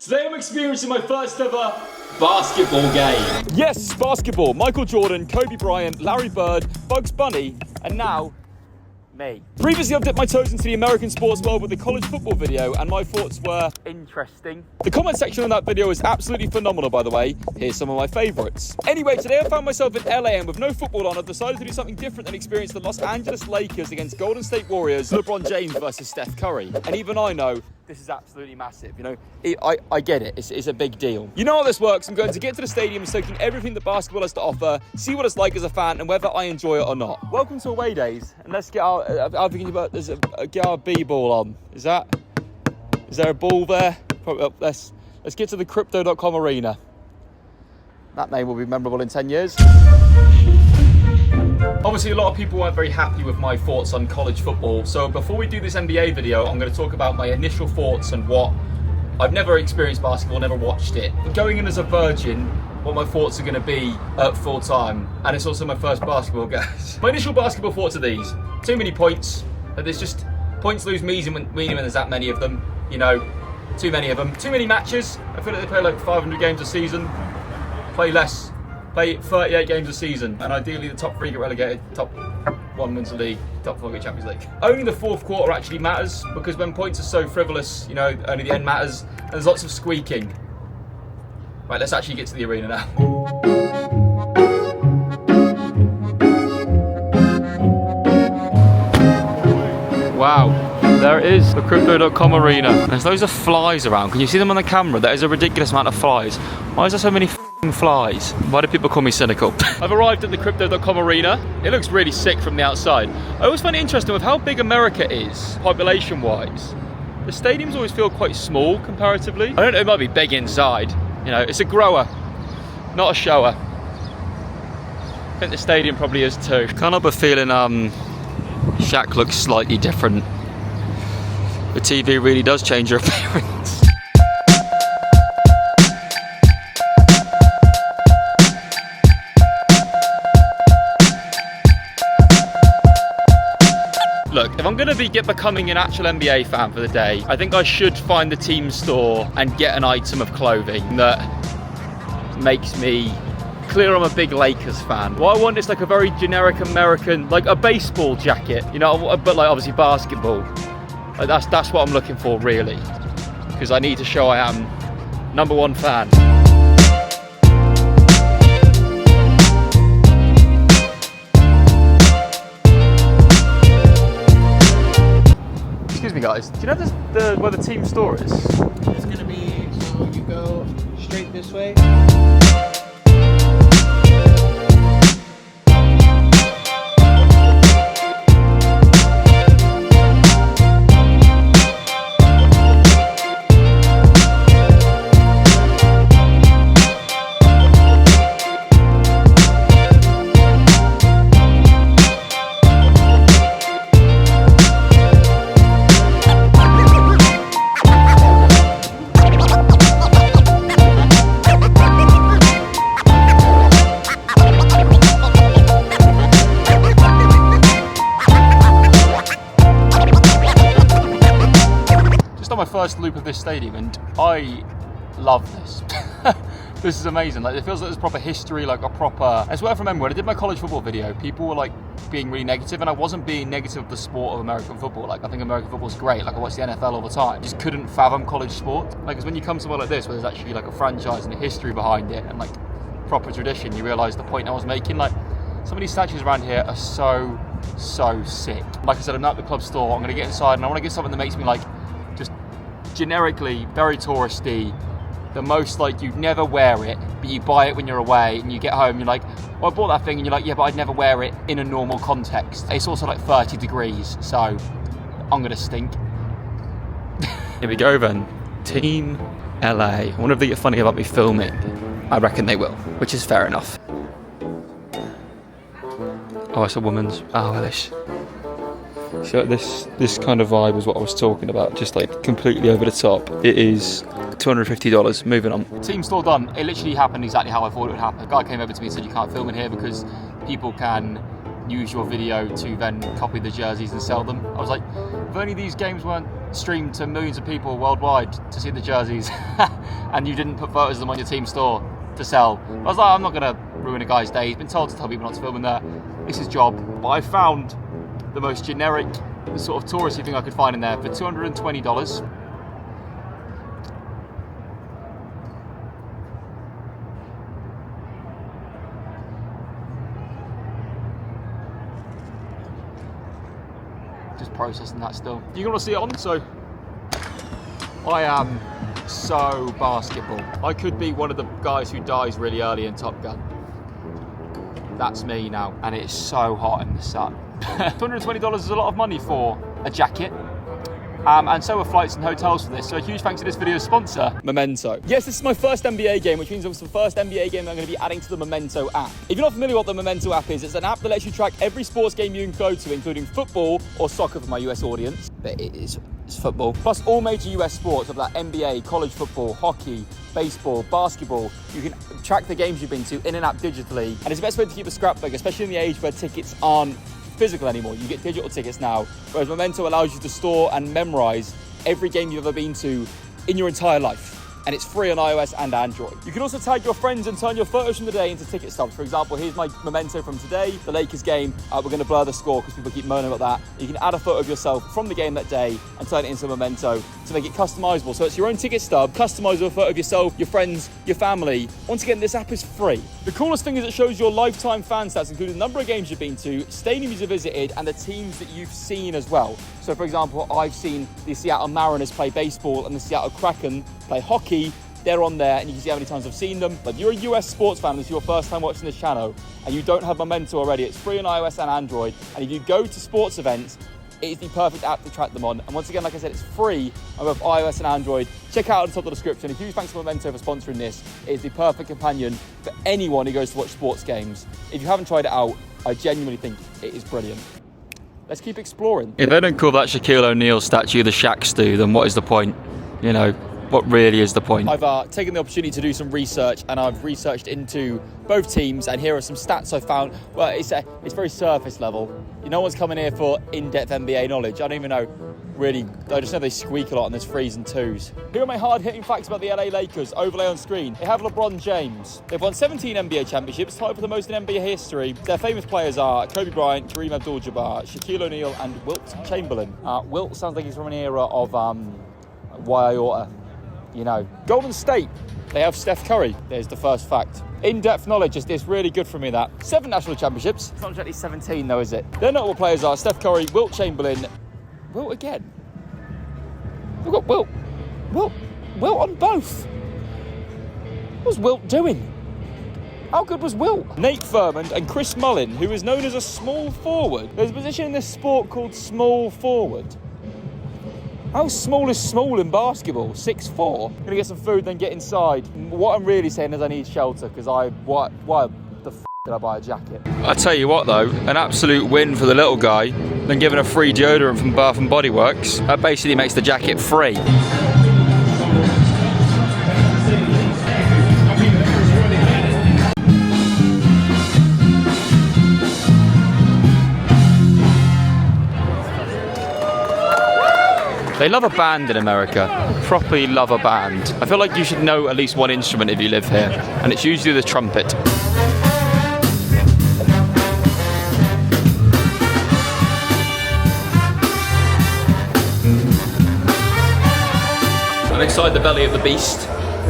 Today I'm experiencing my first ever basketball game. Yes, basketball. Michael Jordan, Kobe Bryant, Larry Bird, Bugs Bunny, and now me. Previously, I've dipped my toes into the American sports world with a college football video, and my thoughts were interesting. The comment section on that video is absolutely phenomenal, by the way. Here's some of my favourites. Anyway, today I found myself in LA, and with no football on, I've decided to do something different than experience the Los Angeles Lakers against Golden State Warriors, LeBron James versus Steph Curry. And even I know this is absolutely massive, you know. I get it, it's a big deal. You know how this works. I'm going to get to the stadium, soaking everything that basketball has to offer, see what it's like as a fan, and whether I enjoy it or not. Welcome to AwayDays, and let's get our, I'm thinking about, get our B-ball on. Is there a ball there? Probably, let's get to the Crypto.com arena. That name will be memorable in 10 years. Obviously, a lot of people weren't very happy with my thoughts on college football. So before we do this NBA video, I'm going to talk about my initial thoughts and what I've never experienced basketball, never watched it. But going in as a virgin, what my thoughts are going to be at full time. And it's also my first basketball, guys. My initial basketball thoughts are these. Too many points. There's just points lose meaning when there's that many of them. You know, too many of them. Too many matches. I feel like they play like 500 games a season. Play less. Play 38 games a season, and ideally the top 3 get relegated, top 1 wins the league, top 4 get Champions League. Only the fourth quarter actually matters, because when points are so frivolous, you know, only the end matters, and there's lots of squeaking. Right, let's actually get to the arena now. Wow, there it is, the Crypto.com arena. There's loads of flies around. Can you see them on the camera? There is a ridiculous amount of flies. Why is there so many flies? Why do people call me cynical? I've arrived at the Crypto.com arena. It looks really sick from the outside. I always find it interesting with how big America is, population-wise. The stadiums always feel quite small comparatively. I don't know, it might be big inside. You know, it's a grower, not a shower. I think the stadium probably is too. Can't help but feeling Shaq looks slightly different. The TV really does change your appearance. Look, if I'm going to be becoming an actual NBA fan for the day, I think I should find the team store and get an item of clothing that makes me clear I'm a big Lakers fan. What I want is like a very generic American, like a baseball jacket, you know, but like obviously basketball. Like that's what I'm looking for really, because I need to show I am #1 fan. Excuse me guys, do you know where the team store is? It's gonna be, so you go straight this way. My first loop of this stadium, and I love this. This is amazing. Like, it feels like there's proper history, like a proper. It's worth remembering, when I did my college football video, people were like being really negative, and I wasn't being negative of the sport of American football. Like, I think American football's great. Like, I watch the NFL all the time. Just couldn't fathom college sport. Like, because when you come somewhere like this, where there's actually like a franchise and a history behind it, and like proper tradition, you realise the point I was making. Like, some of these statues around here are so sick. Like I said, I'm at the club store. I'm gonna get inside, and I want to get something that makes me like just generically very touristy, the most like you'd never wear it, but you buy it when you're away, and you get home, you're like, well, I bought that thing, and you're like, yeah, but I'd never wear it in a normal context. It's also like 30 degrees, so I'm gonna stink. Here we go then. Team LA. I wonder if they get funny about me filming. I reckon they will, which is fair enough. Oh, it's a woman's. Oh, Alice. So this kind of vibe is what I was talking about, just like completely over the top. It is $250. Moving on. Team store done. It literally happened exactly how I thought it would happen. A guy came over to me and said, you can't film in here because people can use your video to then copy the jerseys and sell them. I was like, if only these games weren't streamed to millions of people worldwide to see the jerseys, and you didn't put photos of them on your team store to sell. I was like, I'm not gonna ruin a guy's day. He's been told to tell people not to film in there. It's his job. But I found the most generic, sort of touristy thing I could find in there for $220. Just processing that still. You can all see it on, so I am so basketball. I could be one of the guys who dies really early in Top Gun. That's me now, and it's so hot in the sun. $220 is a lot of money for a jacket. And so are flights and hotels for this. So a huge thanks to this video's sponsor, Memento. Yes, this is my first NBA game, which means it's the first NBA game that I'm going to be adding to the Memento app. If you're not familiar with what the Memento app is, it's an app that lets you track every sports game you can go to, including football or soccer for my US audience. But it's football. Plus all major US sports, of that NBA, college football, hockey, baseball, basketball. You can track the games you've been to in an app digitally. And it's the best way to keep a scrapbook, especially in the age where tickets aren't physical anymore. You get digital tickets now, whereas Memento allows you to store and memorize every game you've ever been to in your entire life. And it's free on iOS and Android. You can also tag your friends and turn your photos from the day into ticket stubs. For example, here's my Memento from today, the Lakers game. We're going to blur the score because people keep moaning about that. You can add a photo of yourself from the game that day and turn it into a Memento to make it customizable. So it's your own ticket stub, customizable photo of yourself, your friends, your family. Once again, this app is free. The coolest thing is it shows your lifetime fan stats, including the number of games you've been to, stadiums you've visited, and the teams that you've seen as well. So for example, I've seen the Seattle Mariners play baseball and the Seattle Kraken play hockey. They're on there, and you can see how many times I've seen them. But if you're a US sports fan, this is your first time watching this channel, and you don't have Memento already, it's free on iOS and Android. And if you go to sports events, it is the perfect app to track them on. And once again, like I said, it's free on both iOS and Android. Check out at the top of the description. A huge thanks to Memento for sponsoring this. It is the perfect companion for anyone who goes to watch sports games. If you haven't tried it out, I genuinely think it is brilliant. Let's keep exploring. If they don't call that Shaquille O'Neal statue the Shaq Stew, then what is the point? You know, what really is the point? I've taken the opportunity to do some research, and I've researched into both teams, and here are some stats I found. Well, it's very surface level. No one's coming here for in-depth NBA knowledge. I don't even know, really. I just know they squeak a lot and there's threes and twos. Here are my hard-hitting facts about the LA Lakers, overlay on screen. They have LeBron James. They've won 17 NBA championships, tied for the most in NBA history. Their famous players are Kobe Bryant, Kareem Abdul-Jabbar, Shaquille O'Neal, and Wilt Chamberlain. Wilt sounds like he's from an era of Iota. You know, Golden State, they have Steph Curry. There's the first fact. In-depth knowledge is really good for me, that. 7 national championships. It's not exactly 17 though, is it? Their notable players are Steph Curry, Wilt Chamberlain. Wilt again. We've got Wilt. Wilt on both. What was Wilt doing? How good was Wilt? Nate Thurmond and Chris Mullin, who is known as a small forward. There's a position in this sport called small forward. How small is small in basketball? 6'4"? Gonna get some food, then get inside. What I'm really saying is I need shelter, because why the f*** did I buy a jacket? I tell you what though, an absolute win for the little guy, then given a free deodorant from Bath and Body Works. That basically makes the jacket free. They love a band in America, properly love a band. I feel like you should know at least one instrument if you live here, and it's usually the trumpet. I'm inside the belly of the beast.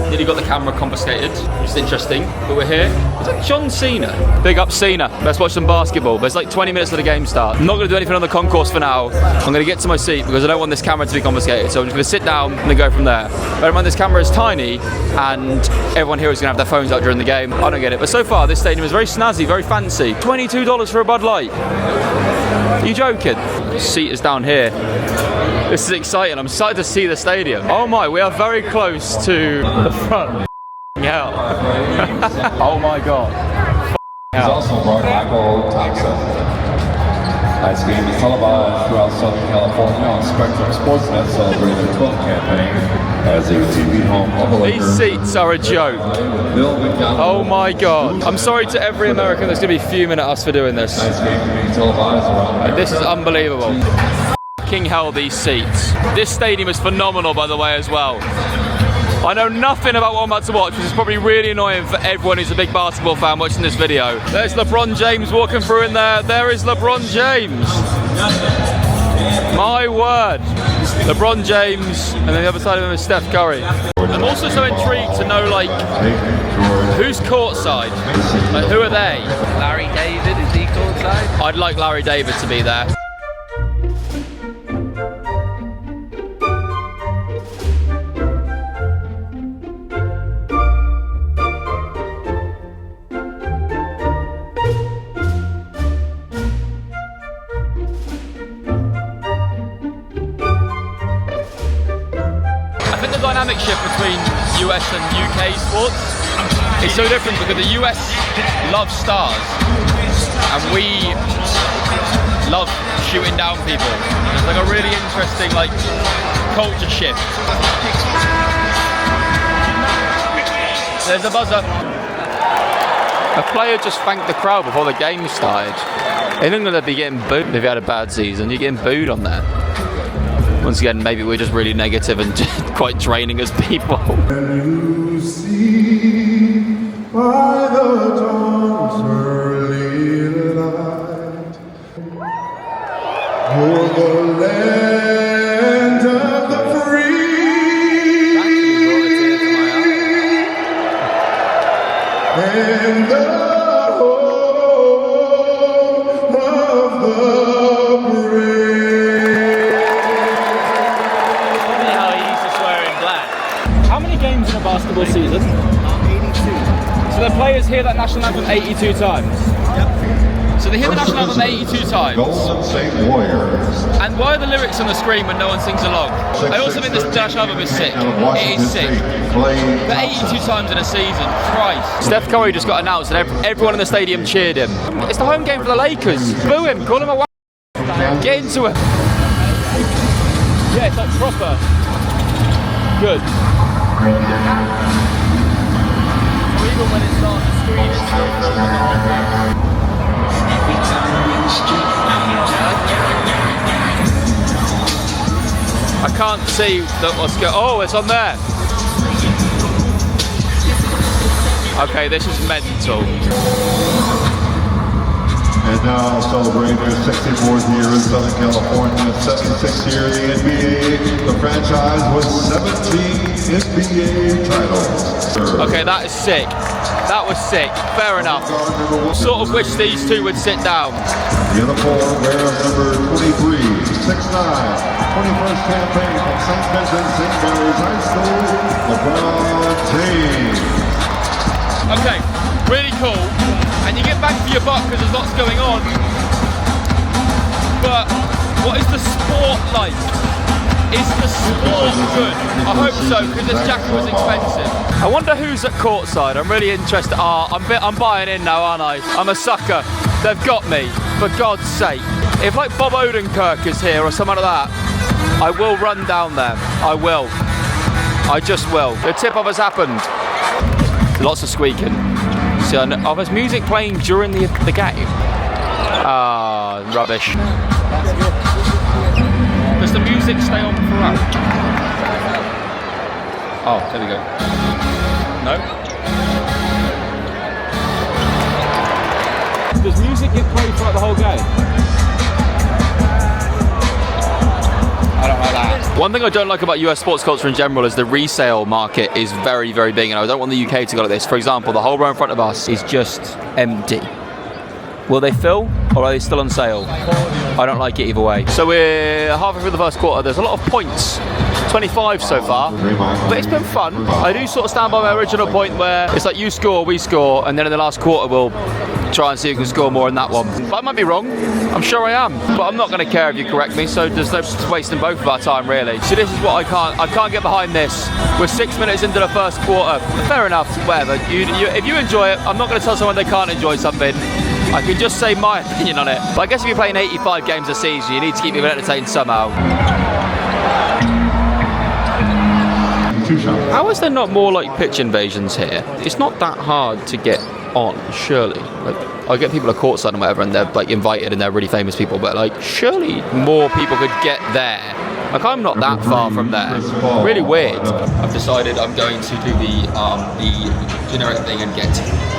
Nearly got the camera confiscated, which is interesting, but we're here. Is that John Cena? Big up Cena. Let's watch some basketball. There's like 20 minutes till the game start. I'm not going to do anything on the concourse for now. I'm going to get to my seat because I don't want this camera to be confiscated, so I'm just going to sit down and then go from there. Bear in mind, this camera is tiny, and everyone here is going to have their phones out during the game. I don't get it. But so far, this stadium is very snazzy, very fancy. $22 for a Bud Light. Are you joking? Seat is down here. This is exciting. I'm excited to see the stadium. Oh my, we are very close to the front. Hell. Oh my god. He's also brought Michael Thompson. Tonight's game is televised throughout Southern California on Spectrum Sportsnet, celebrating the 12th campaign as a TV home of the Lakers. These seats are a joke. Oh my god. I'm sorry to every American that's going to be fuming at us for doing this. Tonight's game is being televised around. This is unbelievable. fucking hell, these seats. This stadium is phenomenal, by the way, as well. I know nothing about what I'm about to watch, which is probably really annoying for everyone who's a big basketball fan watching this video. There's LeBron James walking through in there. There is LeBron James. My word. LeBron James, and then the other side of him is Steph Curry. I'm also so intrigued to know, like, who's courtside? Like, who are they? Larry David, is he courtside? I'd like Larry David to be there. Dynamic shift between US and UK sports is so different because the US loves stars and we love shooting down people. It's like a really interesting like culture shift. There's a buzzer. A player just thanked the crowd before the game started. In England they'd be getting booed if you had a bad season. You're getting booed on that. Once again, maybe we're just really negative and quite draining as people. And you see by the dawn's early light, you're the land of the free, and the home of the brave. Games in a basketball season? 82. So the players hear that national anthem 82 times? Yep. So they hear the national anthem 82 times? Golden State Warriors. And why are the lyrics on the screen when no one sings along? I also think this national anthem is sick. It is sick. But 82 times in a season, Christ. Steph Curry just got announced and everyone in the stadium cheered him. It's the home game for the Lakers. Boo him, call him a get into it. Yeah, it's like proper. Good. Or even when it starts to screen and I can't see that what's going. Oh, it's on there. Okay, this is mental. And now celebrating their 64th year in Southern California, 76th year in the NBA, the franchise with 17 NBA titles. Okay, that is sick. That was sick. Fair enough. Sort of wish these two would sit down. Uniform wearer number 23, 6'9", 21st campaign from St. Vincent St. Mary's High School, LeBron James. Okay, really cool. And you get bang for your buck because there's lots going on. But what is the sport like? Is the sport good? I hope so, because this jacket was expensive. I wonder who's at courtside. I'm really interested. I'm buying in now, aren't I? I'm a sucker. They've got me, for God's sake. If like Bob Odenkirk is here or something like that, I will run down there. I will. I just will. The tip-off has happened. Lots of squeaking. So, oh, there's music playing during the game. Ah, rubbish. Does the music stay on throughout? Oh, there we go. No? Does music get played throughout the whole game? I don't like that. One thing I don't like about US sports culture in general is the resale market is very, very big, and I don't want the UK to go like this. For example, the whole row in front of us is just empty. Will they fill, or are they still on sale? I don't like it either way. So we're halfway through the first quarter. There's a lot of points. 25 so far, but it's been fun. I do sort of stand by my original point where it's like you score, we score, and then in the last quarter we'll try and see who can score more in that one. But I might be wrong. I'm sure I am, but I'm not going to care if you correct me. So there's no wasting both of our time really. So this is what I can't get behind this. We're 6 minutes into the first quarter. Fair enough, whatever. If you enjoy it, I'm not going to tell someone they can't enjoy something. I can just say my opinion on it. But I guess if you're playing 85 games a season, you need to keep people entertained somehow. How is there not more like pitch invasions here? It's not that hard to get on, surely. Like, I get people at courtside and whatever, and they're like invited and they're really famous people, but like, surely more people could get there. Like, I'm not that far from there. Really weird. I've decided I'm going to do the generic thing and get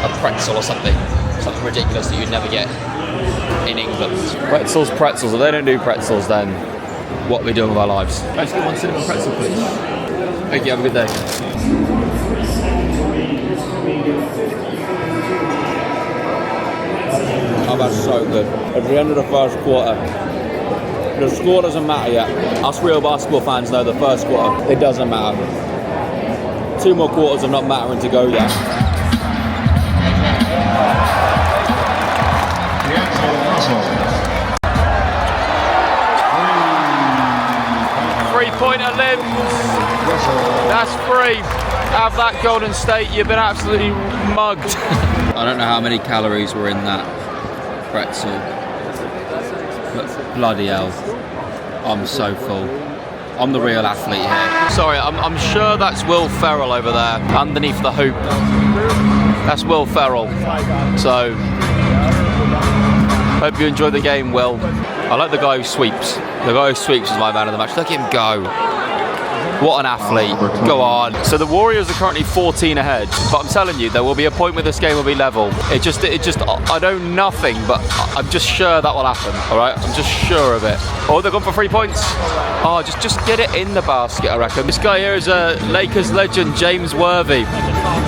a pretzel or something ridiculous that you'd never get in England. Pretzels. If they don't do pretzels, then what are we doing with our lives? Let's get one cinnamon pretzel, please. Thank you, have a good day. Oh, that's so good. At the end of the first quarter, the score doesn't matter yet. Us real basketball fans know the first quarter, it doesn't matter. 2 more quarters of not mattering to go yet. 3-pointer limbs. That's free. Have that, Golden State. You've been absolutely mugged. I don't know how many calories were in that pretzel, but bloody hell, I'm so full. I'm the real athlete here. Sorry, I'm sure that's Will Ferrell over there, underneath the hoop. That's Will Ferrell. So, hope you enjoyed the game, Will. I like the guy who sweeps. The guy who sweeps is my man of the match. Look at him go. What an athlete. Go on. So the Warriors are currently 14 ahead, but I'm telling you, there will be a point where this game will be level. It just, I know nothing, but I'm just sure that will happen, all right? I'm just sure of it. Oh, they've gone for 3 points. Oh, just get it in the basket, I reckon. This guy here is a Lakers legend, James Worthy.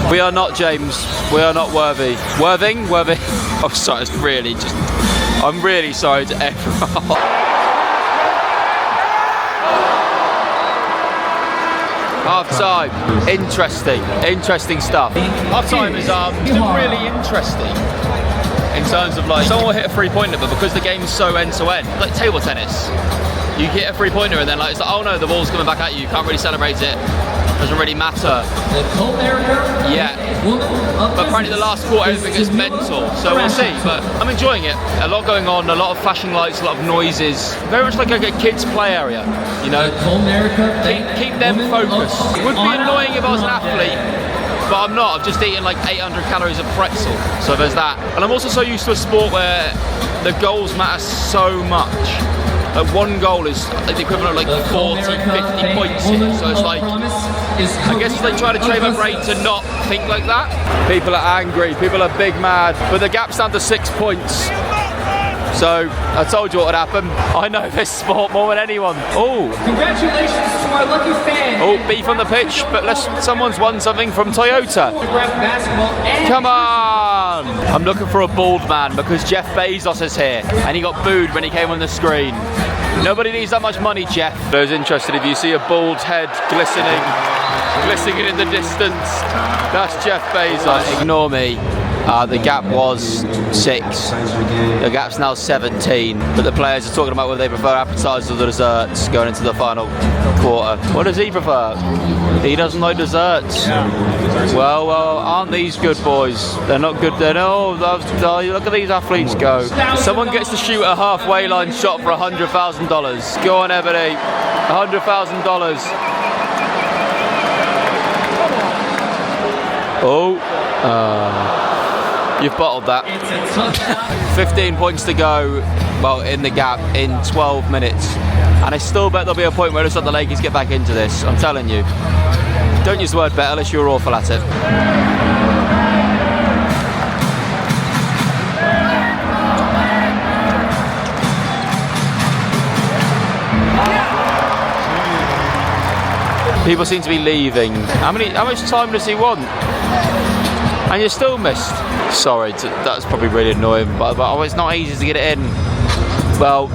We are not James. We are not Worthy. Worthing? Oh, sorry, it's really just, I'm really sorry to everyone. Half time, interesting stuff. Half time is really interesting in terms of like someone will hit a 3-pointer, but because the game's so end to end, like table tennis, you hit a 3-pointer and then like it's like, oh no, the ball's coming back at you. You can't really celebrate it. Doesn't really matter. Yeah. But apparently the last quarter everything is mental, so we'll see. But I'm enjoying it. A lot going on, a lot of flashing lights, a lot of noises. Very much like a kids' play area, you know. Keep them focused. It would be annoying if I was an athlete, but I'm not. I've just eaten like 800 calories of pretzel, so there's that. And I'm also so used to a sport where the goals matter so much. Like one goal is the equivalent of like 40, 50 points here. So it's like, I guess it's like trying to train my brain to not think like that. People are angry, people are big mad, but the gap's down to 6 points. So I told you what would happen. I know this sport more than anyone. Oh, congratulations to our lucky fans. Oh, beef on the pitch, but someone's won something from Toyota. Come on! I'm looking for a bald man because Jeff Bezos is here, and he got booed when he came on the screen. Nobody needs that much money, Jeff. Those interested, if you see a bald head glistening in the distance, that's Jeff Bezos. Ignore me. The gap was 6. The gap's now 17. But the players are talking about whether they prefer appetizers or the desserts going into the final quarter. What does he prefer? He doesn't like desserts. Well, aren't these good boys? They're not good. They're look at these athletes go. Someone gets to shoot a halfway line shot for $100,000. Go on, Ebony. $100,000. Oh. You've bottled that. 15 points to go, well, in the gap in 12 minutes. And I still bet there'll be a point where it's like the Lakers get back into this. I'm telling you. Don't use the word bet unless you're awful at it. People seem to be leaving. How much time does he want? And you're still missed. Sorry, that's probably really annoying, but it's not easy to get it in. Well,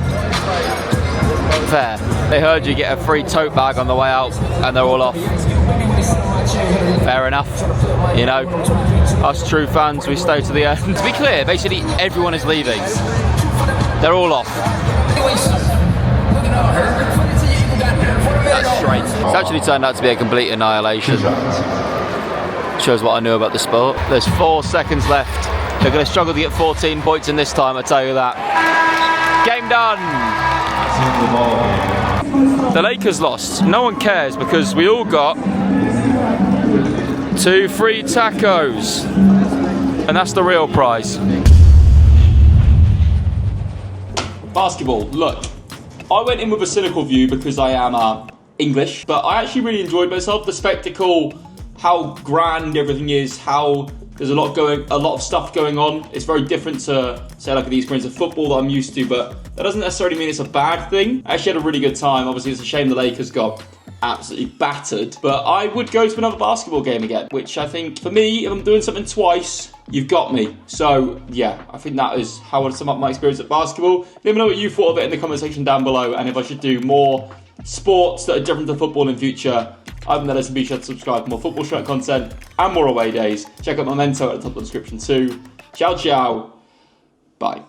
fair. They heard you get a free tote bag on the way out, and they're all off. Fair enough. You know, us true fans, we stay to the end. To be clear, basically everyone is leaving. They're all off. That's straight. It's actually turned out to be a complete annihilation. Shows what I knew about the sport. There's 4 seconds left. They're going to struggle to get 14 points in this time, I tell you that. Game done. The Lakers lost. No one cares because we all got 2 free tacos. And that's the real prize. Basketball, look, I went in with a cynical view because I am English, but I actually really enjoyed myself. The spectacle, how grand everything is, how there's a lot of stuff going on. It's very different to, say, like the experience of football that I'm used to, but that doesn't necessarily mean it's a bad thing. I actually had a really good time. Obviously, it's a shame the Lakers got absolutely battered, but I would go to another basketball game again, which I think, for me, if I'm doing something twice, you've got me. So, yeah, I think that is how I would sum up my experience at basketball. Let me know what you thought of it in the comment section down below, and if I should do more sports that are different to football in future. Other than that, be sure to subscribe for more football shirt content and more away days. Check out Memento at the top of the description too. Ciao, ciao. Bye.